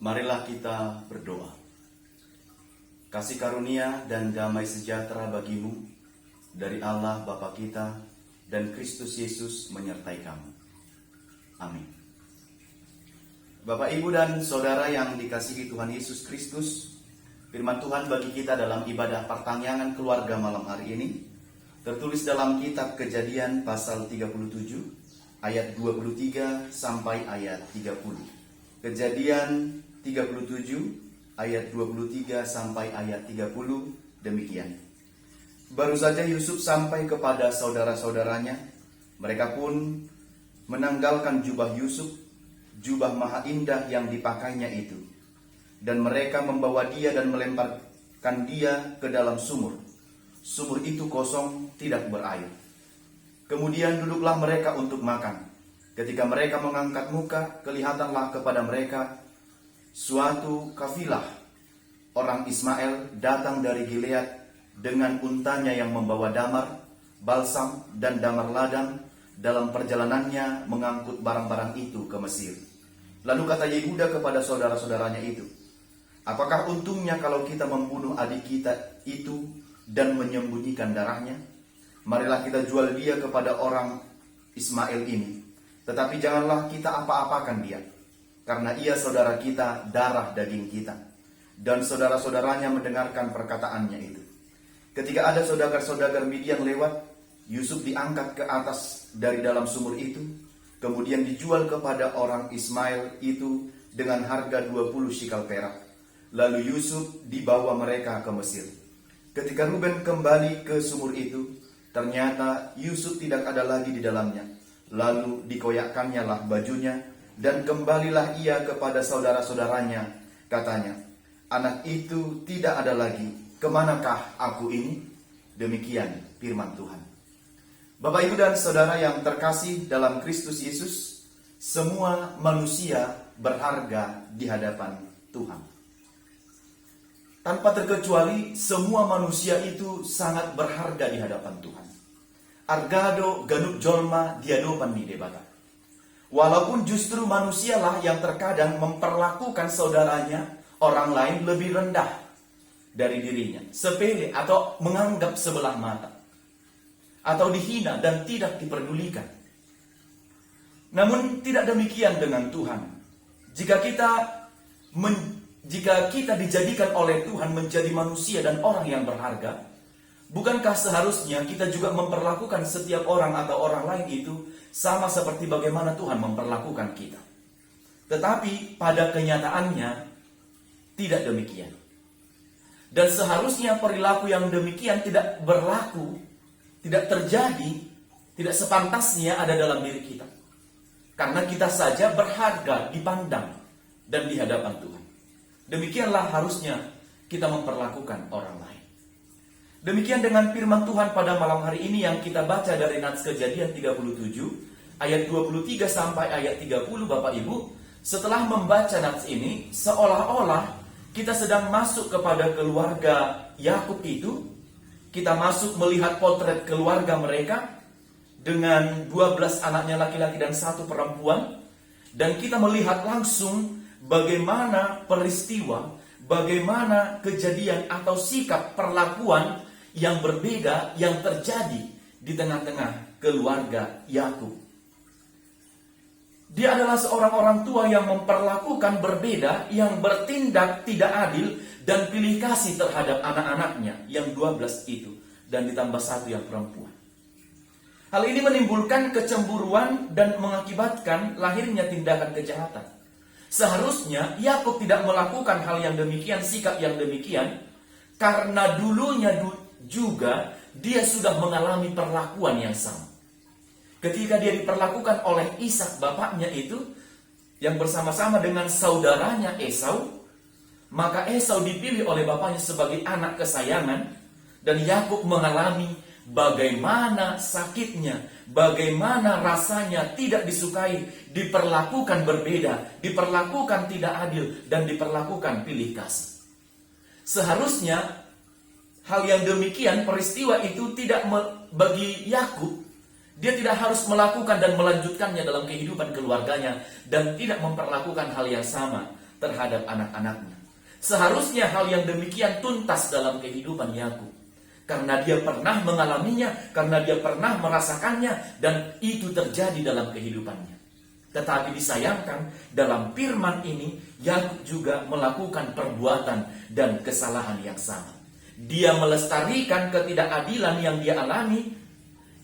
Marilah kita berdoa. Kasih karunia dan damai sejahtera bagimu dari Allah Bapa kita dan Kristus Yesus menyertai kamu. Amin. Bapak, Ibu, dan Saudara yang dikasihi Tuhan Yesus Kristus, firman Tuhan bagi kita dalam ibadah pertangyangan keluarga malam hari ini tertulis dalam kitab Kejadian pasal 37 ayat 23 sampai ayat 30. Kejadian 37 ayat 23 sampai ayat 30 demikian. Baru saja Yusuf sampai kepada saudara-saudaranya, mereka pun menanggalkan jubah Yusuf, jubah maha indah yang dipakainya itu, dan mereka membawa dia dan melemparkan dia ke dalam sumur. Sumur itu kosong, tidak berair. Kemudian duduklah mereka untuk makan. Ketika mereka mengangkat muka, kelihatanlah kepada mereka suatu kafilah orang Ismail datang dari Gilead dengan untanya yang membawa damar, balsam, dan damar ladang dalam perjalanannya mengangkut barang-barang itu ke Mesir. Lalu kata Yehuda kepada saudara-saudaranya itu, "Apakah untungnya kalau kita membunuh adik kita itu dan menyembunyikan darahnya? Marilah kita jual dia kepada orang Ismail ini. Tetapi janganlah kita apa-apakan dia, karena ia saudara kita, darah daging kita." Dan saudara-saudaranya mendengarkan perkataannya itu. Ketika ada saudagar-saudagar Midian lewat, Yusuf diangkat ke atas dari dalam sumur itu, kemudian dijual kepada orang Ismail itu dengan harga 20 shikal perak. Lalu Yusuf dibawa mereka ke Mesir. Ketika Ruben kembali ke sumur itu, ternyata Yusuf tidak ada lagi di dalamnya. Lalu dikoyakkannya lah bajunya, dan kembalilah ia kepada saudara-saudaranya. Katanya, "Anak itu tidak ada lagi. Kemanakah aku ini?" Demikian firman Tuhan. Bapak, Ibu, dan Saudara yang terkasih dalam Kristus Yesus, semua manusia berharga di hadapan Tuhan. Tanpa terkecuali, semua manusia itu sangat berharga di hadapan Tuhan. Argado ganuk jolma diadopan di debata. Walaupun justru manusialah yang terkadang memperlakukan saudaranya, orang lain lebih rendah dari dirinya, sepele atau menganggap sebelah mata, atau dihina dan tidak diperdulikan. Namun tidak demikian dengan Tuhan. Jika kita dijadikan oleh Tuhan menjadi manusia dan orang yang berharga, bukankah seharusnya kita juga memperlakukan setiap orang atau orang lain itu sama seperti bagaimana Tuhan memperlakukan kita? Tetapi pada kenyataannya tidak demikian. Dan seharusnya perilaku yang demikian tidak berlaku, tidak terjadi, tidak sepantasnya ada dalam diri kita. Karena kita saja berharga dipandang dan di hadapan Tuhan. Demikianlah harusnya kita memperlakukan orang lain. Demikian dengan firman Tuhan pada malam hari ini yang kita baca dari Nats Kejadian 37 ayat 23 sampai ayat 30. Bapak, Ibu, setelah membaca Nats ini, seolah-olah kita sedang masuk kepada keluarga Yakub itu. Kita masuk melihat potret keluarga mereka dengan 12 anaknya laki-laki dan 1 perempuan. Dan kita melihat langsung bagaimana peristiwa, bagaimana kejadian atau sikap perlakuan yang berbeda yang terjadi di tengah-tengah keluarga Yakub. Dia adalah seorang orang tua yang memperlakukan berbeda, yang bertindak tidak adil dan pilih kasih terhadap anak-anaknya yang 12 itu, dan ditambah 1 yang perempuan. Hal ini menimbulkan kecemburuan dan mengakibatkan lahirnya tindakan kejahatan. Seharusnya Yakub tidak melakukan hal yang demikian, sikap yang demikian, karena dulunya juga dia sudah mengalami perlakuan yang sama. Ketika dia diperlakukan oleh Ishak bapaknya itu, yang bersama-sama dengan saudaranya Esau, maka Esau dipilih oleh bapaknya sebagai anak kesayangan, dan Yakub mengalami bagaimana sakitnya, bagaimana rasanya tidak disukai, diperlakukan berbeda, diperlakukan tidak adil, dan diperlakukan pilih kasih. Seharusnya hal yang demikian, peristiwa itu tidak bagi Yakub, dia tidak harus melakukan dan melanjutkannya dalam kehidupan keluarganya, dan tidak memperlakukan hal yang sama terhadap anak-anaknya. Seharusnya hal yang demikian tuntas dalam kehidupan Yakub. Karena dia pernah mengalaminya, karena dia pernah merasakannya, dan itu terjadi dalam kehidupannya. Tetapi disayangkan, dalam firman ini, Yakub juga melakukan perbuatan dan kesalahan yang sama. Dia melestarikan ketidakadilan yang dia alami,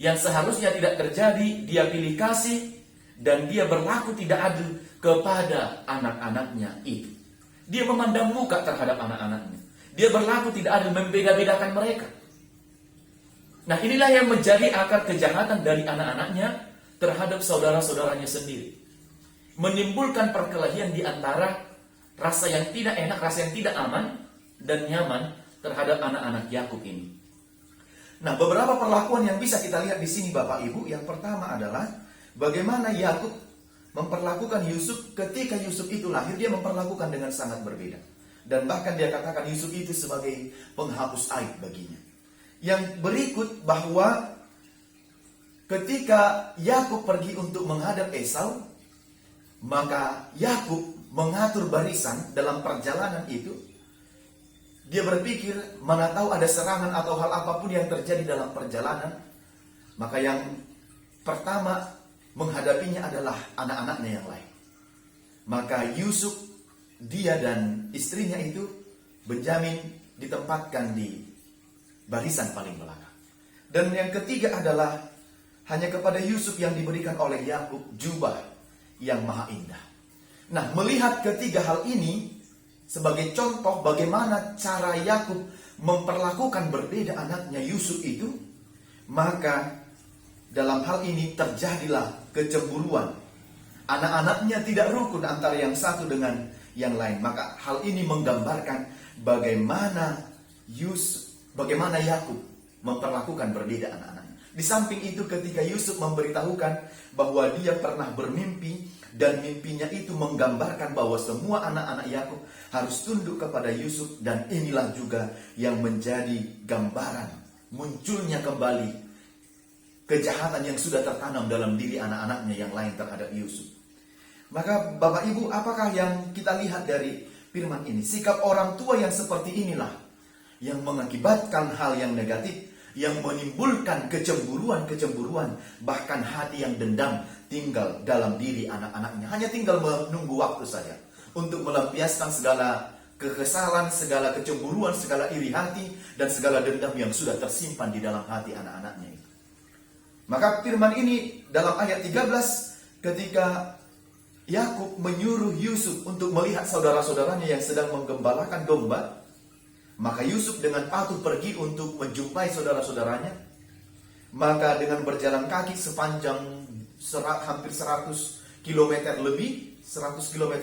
yang seharusnya tidak terjadi, dia pilih kasih, dan dia berlaku tidak adil kepada anak-anaknya itu. Dia memandang muka terhadap anak-anaknya. Dia berlaku tidak adil, membeda-bedakan mereka. Nah, inilah yang menjadi akar kejahatan dari anak-anaknya terhadap saudara-saudaranya sendiri. Menimbulkan perkelahian di antara rasa yang tidak enak, rasa yang tidak aman dan nyaman terhadap anak-anak Yakub ini. Nah, beberapa perlakuan yang bisa kita lihat di sini Bapak Ibu. Yang pertama adalah bagaimana Yakub memperlakukan Yusuf ketika Yusuf itu lahir. Dia memperlakukan dengan sangat berbeda. Dan bahkan dia katakan Yusuf itu sebagai penghapus aib baginya. Yang berikut bahwa ketika Yakub pergi untuk menghadap Esau, maka Yakub mengatur barisan dalam perjalanan itu. Dia berpikir, mana tahu ada serangan atau hal apapun yang terjadi dalam perjalanan. Maka yang pertama menghadapinya adalah anak-anaknya yang lain. Maka Yusuf, dia dan istrinya itu, Benyamin, ditempatkan di barisan paling belakang. Dan yang ketiga adalah hanya kepada Yusuf yang diberikan oleh Yakub jubah yang maha indah. Nah, melihat ketiga hal ini sebagai contoh bagaimana cara Yakub memperlakukan berbeda anaknya Yusuf itu, maka dalam hal ini terjadilah kecemburuan. Anak-anaknya tidak rukun antara yang satu dengan yang lain. Maka hal ini menggambarkan bagaimana Yakub memperlakukan berbeda anak-anaknya. Di samping itu ketika Yusuf memberitahukan bahwa dia pernah bermimpi dan mimpinya itu menggambarkan bahwa semua anak-anak Yakub harus tunduk kepada Yusuf, dan inilah juga yang menjadi gambaran munculnya kembali kejahatan yang sudah tertanam dalam diri anak-anaknya yang lain terhadap Yusuf. Maka Bapak Ibu, apakah yang kita lihat dari firman ini? Sikap orang tua yang seperti inilah yang mengakibatkan hal yang negatif, yang menimbulkan kecemburuan, bahkan hati yang dendam tinggal dalam diri anak-anaknya. Hanya tinggal menunggu waktu saja untuk melampiaskan segala kekesalan, segala kecemburuan, segala iri hati, dan segala dendam yang sudah tersimpan di dalam hati anak-anaknya itu. Maka firman ini dalam ayat 13, ketika Yakub menyuruh Yusuf untuk melihat saudara-saudaranya yang sedang menggembalakan domba, maka Yusuf dengan patuh pergi untuk menjumpai saudara-saudaranya. Maka dengan berjalan kaki sepanjang hampir 100 km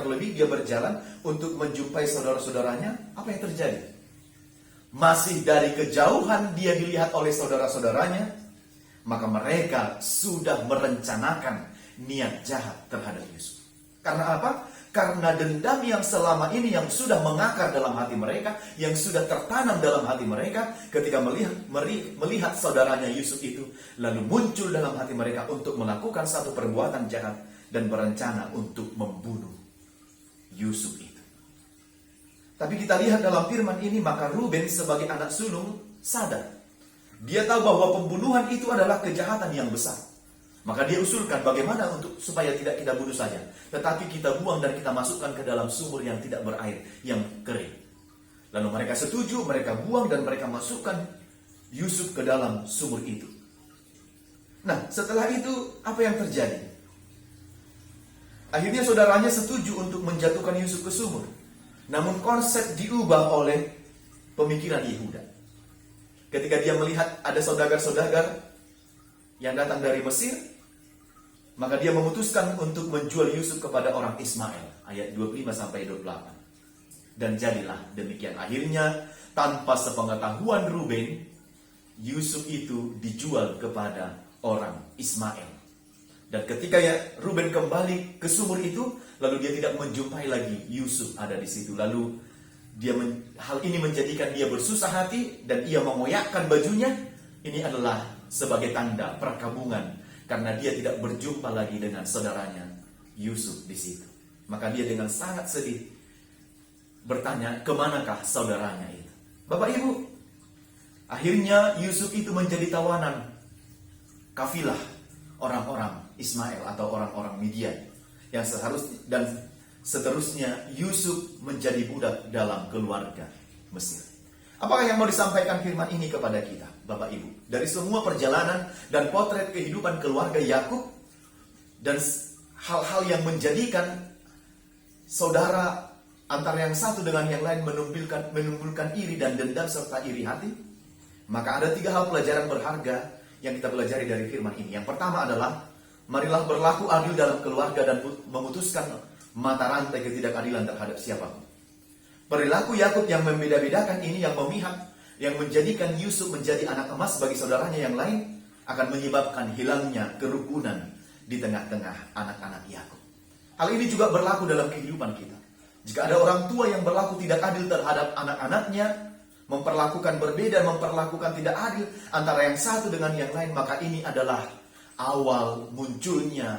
lebih dia berjalan untuk menjumpai saudara-saudaranya. Apa yang terjadi? Masih dari kejauhan dia dilihat oleh saudara-saudaranya, maka mereka sudah merencanakan niat jahat terhadap Yusuf. Karena apa? Karena dendam yang selama ini yang sudah mengakar dalam hati mereka, yang sudah tertanam dalam hati mereka, ketika melihat saudaranya Yusuf itu, lalu muncul dalam hati mereka untuk melakukan satu perbuatan jahat dan berencana untuk membunuh Yusuf itu. Tapi kita lihat dalam firman ini, maka Ruben sebagai anak sulung sadar. Dia tahu bahwa pembunuhan itu adalah kejahatan yang besar. Maka dia usulkan bagaimana supaya tidak kita bunuh saja, tetapi kita buang dan kita masukkan ke dalam sumur yang tidak berair, yang kering. Lalu mereka setuju, mereka buang dan mereka masukkan Yusuf ke dalam sumur itu. Nah, setelah itu apa yang terjadi? Akhirnya saudaranya setuju untuk menjatuhkan Yusuf ke sumur. Namun konsep diubah oleh pemikiran Yehuda. Ketika dia melihat ada saudagar-saudagar yang datang dari Mesir, maka dia memutuskan untuk menjual Yusuf kepada orang Ismail. Ayat 25-28. Dan jadilah demikian. Akhirnya tanpa sepengetahuan Ruben, Yusuf itu dijual kepada orang Ismail. Dan ketika Ruben kembali ke sumur itu, lalu dia tidak menjumpai lagi Yusuf ada di situ. Lalu hal ini menjadikan dia bersusah hati dan ia mengoyakkan bajunya. Ini adalah sebagai tanda perkabungan, karena dia tidak berjumpa lagi dengan saudaranya Yusuf di situ. Maka dia dengan sangat sedih bertanya, kemanakah saudaranya itu? Bapak Ibu, akhirnya Yusuf itu menjadi tawanan kafilah orang-orang Ismail atau orang-orang Midian, yang seharusnya dan seterusnya Yusuf menjadi budak dalam keluarga Mesir. Apakah yang mau disampaikan firman ini kepada kita, Bapak Ibu? Dari semua perjalanan dan potret kehidupan keluarga Yakub dan hal-hal yang menjadikan saudara antara yang satu dengan yang lain menimbulkan iri dan dendam serta iri hati, maka ada 3 hal pelajaran berharga yang kita pelajari dari firman ini. Yang pertama adalah, marilah berlaku adil dalam keluarga dan memutuskan mata rantai ketidakadilan terhadap siapapun. Perilaku Yakub yang membeda-bedakan ini, yang memihak, yang menjadikan Yusuf menjadi anak emas bagi saudaranya yang lain, akan menyebabkan hilangnya kerukunan di tengah-tengah anak-anak Yakub. Hal ini juga berlaku dalam kehidupan kita. Jika ada orang tua yang berlaku tidak adil terhadap anak-anaknya, memperlakukan berbeda, memperlakukan tidak adil antara yang satu dengan yang lain, maka ini adalah awal munculnya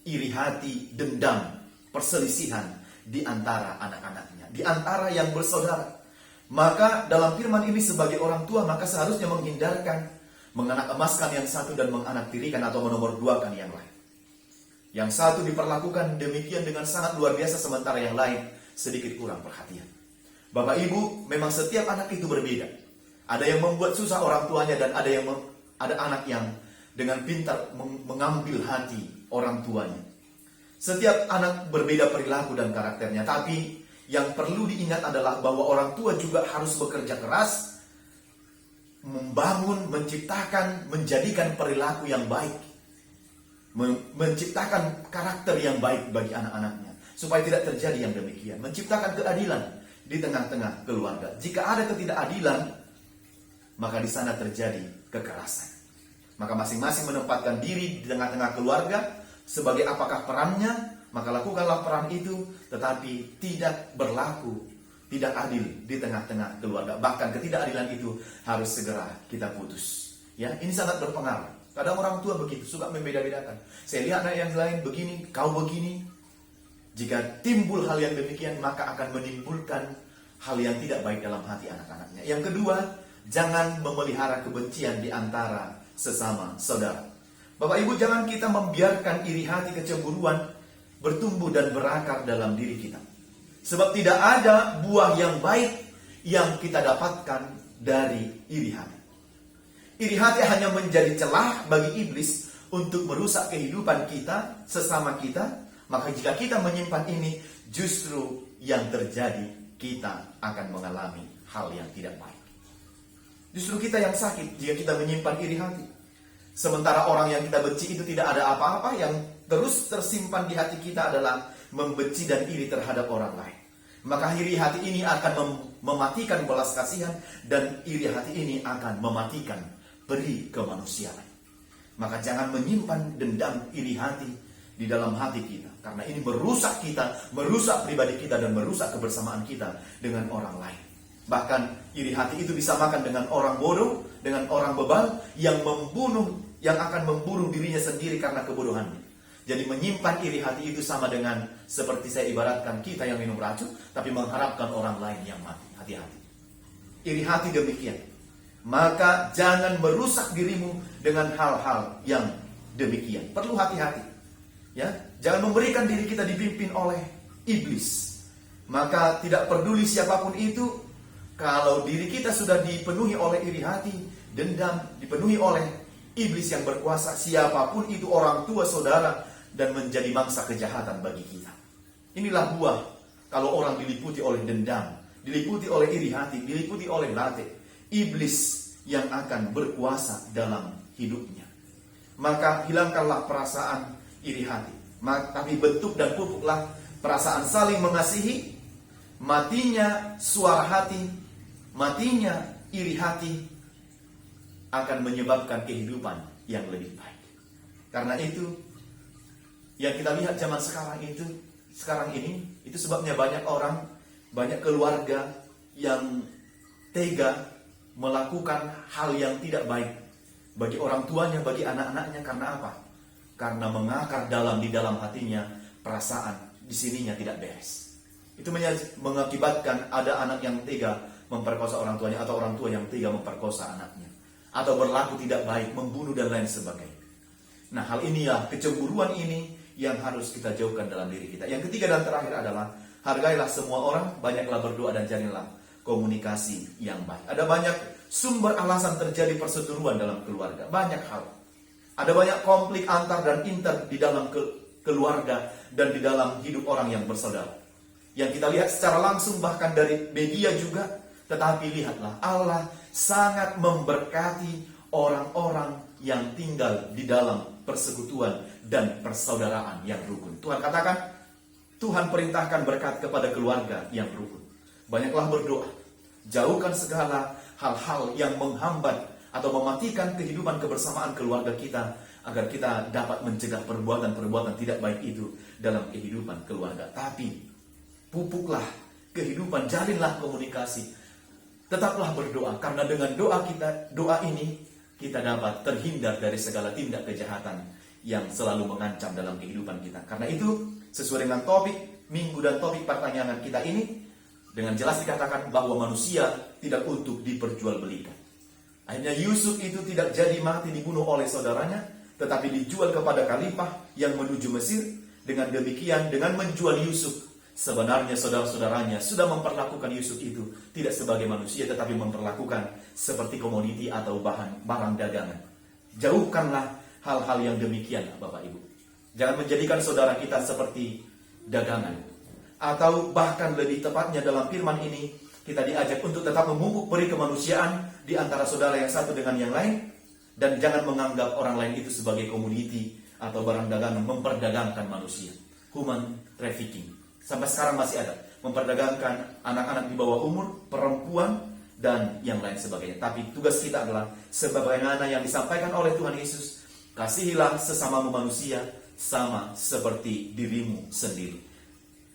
iri hati, dendam, perselisihan di antara anak-anaknya, di antara yang bersaudara. Maka dalam firman ini sebagai orang tua, maka seharusnya menghindarkan menganak emaskan yang satu dan menganaktirikan atau menomorduakan yang lain. Yang satu diperlakukan demikian dengan sangat luar biasa, sementara yang lain sedikit kurang perhatian. Bapak Ibu, memang setiap anak itu berbeda. Ada yang membuat susah orang tuanya, dan ada anak yang dengan pintar mengambil hati orang tuanya. Setiap anak berbeda perilaku dan karakternya, tapi yang perlu diingat adalah bahwa orang tua juga harus bekerja keras membangun, menciptakan, menjadikan perilaku yang baik, menciptakan karakter yang baik bagi anak-anaknya, supaya tidak terjadi yang demikian. Menciptakan keadilan di tengah-tengah keluarga. Jika ada ketidakadilan, maka di sana terjadi kekerasan. Maka masing-masing menempatkan diri di tengah-tengah keluarga sebagai apakah perannya, maka lakukanlah peran itu, tetapi tidak berlaku tidak adil di tengah-tengah keluarga. Bahkan ketidakadilan itu harus segera kita putus. Ya, ini sangat berpengaruh. Kadang orang tua begitu, suka membeda-bedakan. Saya lihat anak yang lain begini, kau begini. Jika timbul hal yang demikian, maka akan menimbulkan hal yang tidak baik dalam hati anak-anaknya. Yang kedua, jangan memelihara kebencian di antara sesama saudara. Bapak Ibu, jangan kita membiarkan iri hati, kecemburuan bertumbuh dan berakar dalam diri kita. Sebab tidak ada buah yang baik yang kita dapatkan dari iri hati. Iri hati hanya menjadi celah bagi iblis untuk merusak kehidupan kita, sesama kita. Maka jika kita menyimpan ini, justru yang terjadi, kita akan mengalami hal yang tidak baik. Justru kita yang sakit jika kita menyimpan iri hati. Sementara orang yang kita benci itu tidak ada apa-apa, yang terus tersimpan di hati kita adalah membenci dan iri terhadap orang lain. Maka iri hati ini akan mematikan belas kasihan, dan iri hati ini akan mematikan peri kemanusiaan. Maka jangan menyimpan dendam, iri hati di dalam hati kita, karena ini merusak kita, merusak pribadi kita, dan merusak kebersamaan kita dengan orang lain. Bahkan iri hati itu disamakan dengan orang bodoh, dengan orang bebal yang akan membunuh dirinya sendiri karena kebodohannya. Jadi menyimpan iri hati itu sama dengan seperti saya ibaratkan kita yang minum racun, tapi mengharapkan orang lain yang mati. Hati-hati. Iri hati demikian. Maka jangan merusak dirimu dengan hal-hal yang demikian. Perlu hati-hati. Ya, jangan memberikan diri kita dipimpin oleh iblis. Maka tidak peduli siapapun itu, kalau diri kita sudah dipenuhi oleh iri hati, dendam, dipenuhi oleh iblis yang berkuasa, siapapun itu, orang tua, saudara, dan menjadi mangsa kejahatan bagi kita. Inilah buah kalau orang diliputi oleh dendam, diliputi oleh iri hati, diliputi oleh late, iblis yang akan berkuasa dalam hidupnya. Maka hilangkanlah perasaan iri hati, tapi bentuk dan pupuklah perasaan saling mengasihi. Matinya suara hati, matinya iri hati akan menyebabkan kehidupan yang lebih baik. Karena itu yang kita lihat zaman sekarang ini itu sebabnya banyak orang, banyak keluarga yang tega melakukan hal yang tidak baik bagi orang tuanya, bagi anak-anaknya. Karena apa? Karena mengakar di dalam hatinya perasaan di sininya tidak beres. Itu mengakibatkan ada anak yang tega memperkosa orang tuanya, atau orang tua yang tega memperkosa anaknya, atau berlaku tidak baik, membunuh dan lain sebagainya. Nah, hal inilah, kecemburuan ini yang harus kita jauhkan dalam diri kita. Yang ketiga dan terakhir adalah hargailah semua orang, banyaklah berdoa dan jalinlah komunikasi yang baik. Ada banyak sumber alasan terjadi perseteruan dalam keluarga, banyak hal. Ada banyak konflik antar dan inter di dalam keluarga dan di dalam hidup orang yang bersaudara, yang kita lihat secara langsung bahkan dari media juga. Tetapi lihatlah, Allah sangat memberkati orang-orang yang tinggal di dalam persekutuan dan persaudaraan yang rukun. Tuhan katakan, Tuhan perintahkan berkat kepada keluarga yang rukun. Banyaklah berdoa, jauhkan segala hal-hal yang menghambat atau mematikan kehidupan kebersamaan keluarga kita, agar kita dapat mencegah perbuatan-perbuatan tidak baik itu dalam kehidupan keluarga. Tapi pupuklah kehidupan, jalinlah komunikasi, tetaplah berdoa, karena dengan doa ini kita dapat terhindar dari segala tindak kejahatan yang selalu mengancam dalam kehidupan kita. Karena itu, sesuai dengan topik minggu dan topik pertanyaan kita ini, dengan jelas dikatakan bahwa manusia tidak untuk diperjualbelikan. Akhirnya Yusuf itu tidak jadi mati dibunuh oleh saudaranya, tetapi dijual kepada khalifah yang menuju Mesir. Dengan demikian, dengan menjual Yusuf, sebenarnya saudara-saudaranya sudah memperlakukan Yusuf itu tidak sebagai manusia, tetapi memperlakukan seperti komoditi atau barang dagangan. Jauhkanlah hal-hal yang demikian, Bapak Ibu. Jangan menjadikan saudara kita seperti dagangan. Atau bahkan lebih tepatnya dalam firman ini, kita diajak untuk tetap memupuk peri kemanusiaan di antara saudara yang satu dengan yang lain. Dan jangan menganggap orang lain itu sebagai komoditi atau barang dagangan, memperdagangkan manusia. Human trafficking. Sampai sekarang masih ada. Memperdagangkan anak-anak di bawah umur, perempuan, dan yang lain sebagainya. Tapi tugas kita adalah, sebagaimana yang disampaikan oleh Tuhan Yesus, kasihilah sesamamu manusia sama seperti dirimu sendiri.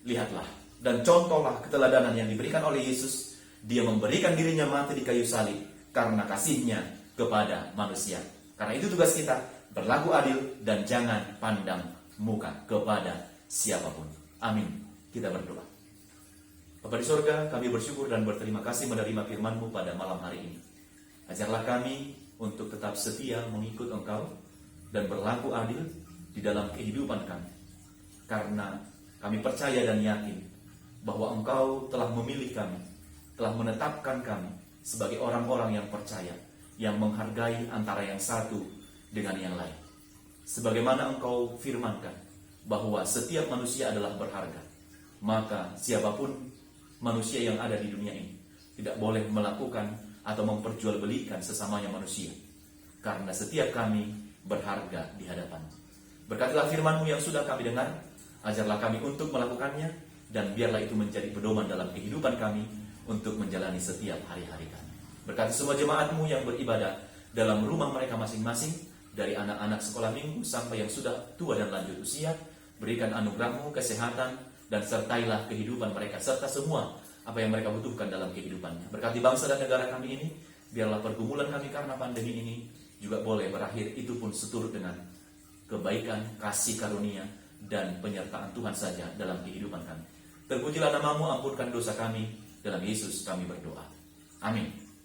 Lihatlah dan contohlah keteladanan yang diberikan oleh Yesus. Dia memberikan dirinya mati di kayu salib karena kasihnya kepada manusia. Karena itu tugas kita, berlaku adil dan jangan pandang muka kepada siapapun. Amin. Kita berdoa. Bapa di surga, kami bersyukur dan berterima kasih menerima firman-Mu pada malam hari ini. Ajarlah kami untuk tetap setia mengikut Engkau dan berlaku adil di dalam kehidupan kami. Karena kami percaya dan yakin bahwa Engkau telah memilih kami, telah menetapkan kami sebagai orang-orang yang percaya, yang menghargai antara yang satu dengan yang lain. Sebagaimana Engkau firmankan bahwa setiap manusia adalah berharga, maka siapapun manusia yang ada di dunia ini tidak boleh melakukan atau memperjualbelikan sesamanya manusia, karena setiap kami berharga di hadapan. Berkatilah firman-Mu yang sudah kami dengar, ajarlah kami untuk melakukannya, dan biarlah itu menjadi pedoman dalam kehidupan kami untuk menjalani setiap hari-hari kami. Berkati semua jemaat-Mu yang beribadah dalam rumah mereka masing-masing, dari anak-anak sekolah minggu sampai yang sudah tua dan lanjut usia. Berikan anugerah-Mu, kesehatan, dan sertailah kehidupan mereka, serta semua apa yang mereka butuhkan dalam kehidupannya. Berkati bangsa dan negara kami ini, biarlah pergumulan kami karena pandemi ini juga boleh berakhir, itu pun seturut dengan kebaikan, kasih karunia, dan penyertaan Tuhan saja dalam kehidupan kami. Terpujilah nama-Mu, ampunkan dosa kami, dalam Yesus kami berdoa. Amin.